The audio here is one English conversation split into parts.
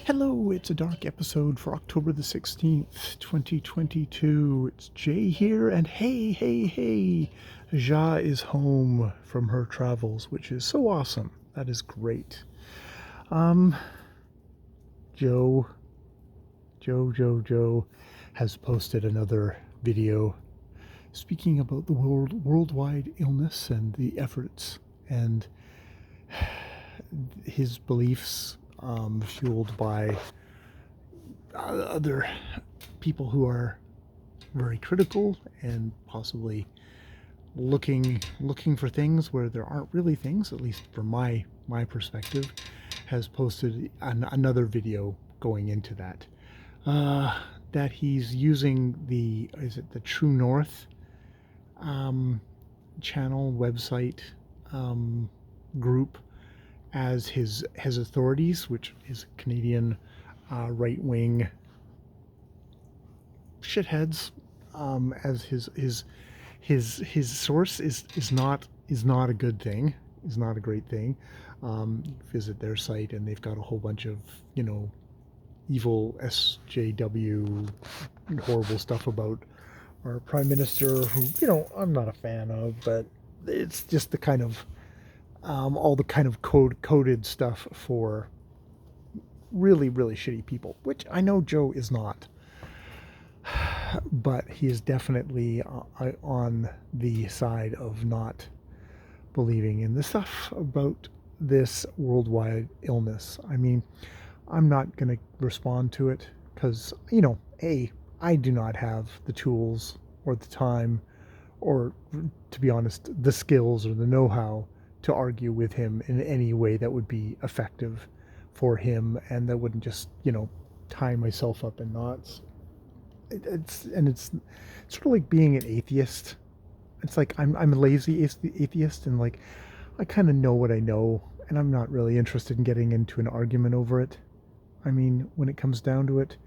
Hello, it's a dark episode for October the 16th, 2022. It's Jay here, and hey, Ja is home from her travels, which is so awesome. That is great. Um, Joe, Joe has posted another video speaking about the worldwide illness and the efforts and his beliefs, fueled by other people who are very critical and possibly looking for things where there aren't really things, at least from my perspective, has posted another video going into that. That he's using the True North um, channel website group as his authorities, which is Canadian right wing shitheads, as his source is not a good thing, is not a great thing. Visit their site and they've got a whole bunch of evil SJW horrible stuff about our prime minister, who I'm not a fan of, but it's just the kind of all the kind of coded stuff for really shitty people, which I know Joe is not, but he is definitely on the side of not believing in the stuff about this worldwide illness. I mean, I'm not going to respond to it because, I do not have the tools or the time or, to be honest, the skills or the know-how to argue with him in any way that would be effective for him and that wouldn't just, tie myself up in knots. It's sort of like being an atheist. It's like I'm a lazy atheist, and like I kind of know what I know, and I'm not really interested in getting into an argument over it. I mean, when it comes down to it,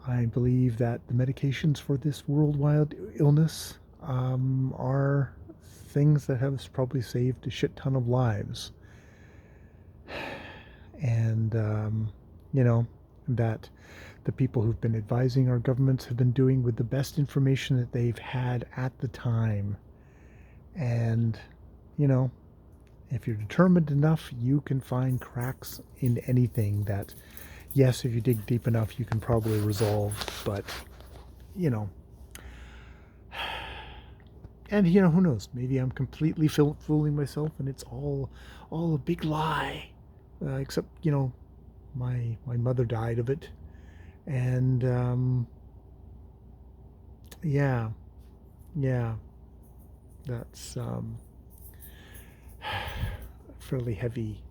I believe that the medications for this worldwide illness are things that have probably saved a shit ton of lives, and that the people who've been advising our governments have been doing with the best information that they've had at the time. And, you know, if you're determined enough, you can find cracks in anything that, yes, if you dig deep enough, you can probably resolve. But, you know, and who knows? Maybe I'm completely fooling myself, and it's all a big lie. Except, my mother died of it, and yeah, yeah, that's a fairly heavy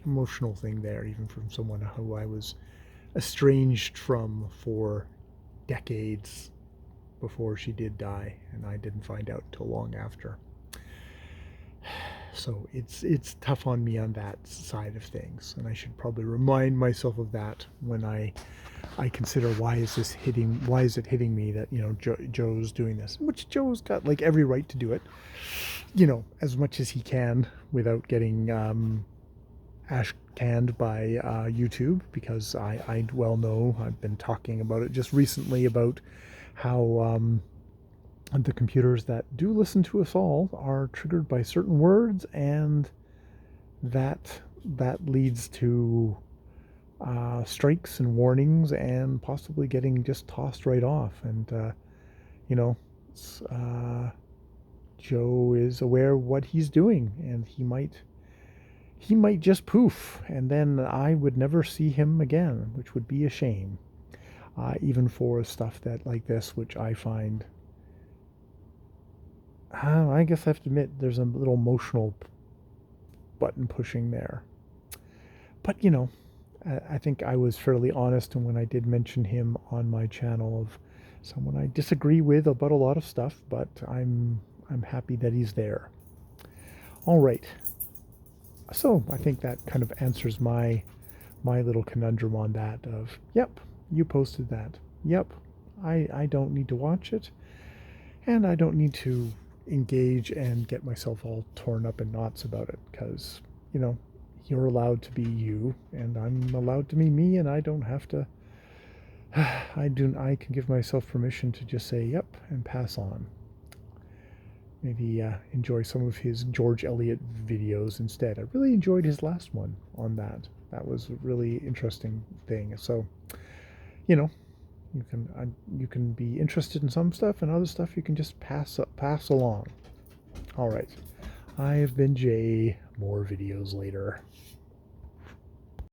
emotional thing there, even from someone who I was estranged from for decades before she did die, and I didn't find out until long after. So it's tough on me on that side of things, and I should probably remind myself of that when I consider why is it hitting me that Joe's doing this, which Joe's got like every right to do it, as much as he can without getting ash canned by YouTube, because I well know, I've been talking about it just recently about how the computers that do listen to us all are triggered by certain words, and that leads to strikes and warnings and possibly getting just tossed right off. And you know Joe is aware of what he's doing, and he might just poof, and then I would never see him again, which would be a shame, even for stuff that like this, which I find, I guess I have to admit, there's a little emotional button pushing there. But I think I was fairly honest when I did mention him on my channel, of someone I disagree with about a lot of stuff, but I'm happy that he's there. All right. So I think that kind of answers my little conundrum on that of, yep, you posted that. Yep, I don't need to watch it, and I don't need to engage and get myself all torn up in knots about it, because you're allowed to be you, and I'm allowed to be me, and I don't have to. I can give myself permission to just say yep and pass on. Maybe enjoy some of his George Eliot videos instead. I really enjoyed his last one on that. That was a really interesting thing. So, you know, you can be interested in some stuff, and other stuff you can just pass along. All right, I have been Jay. More videos later.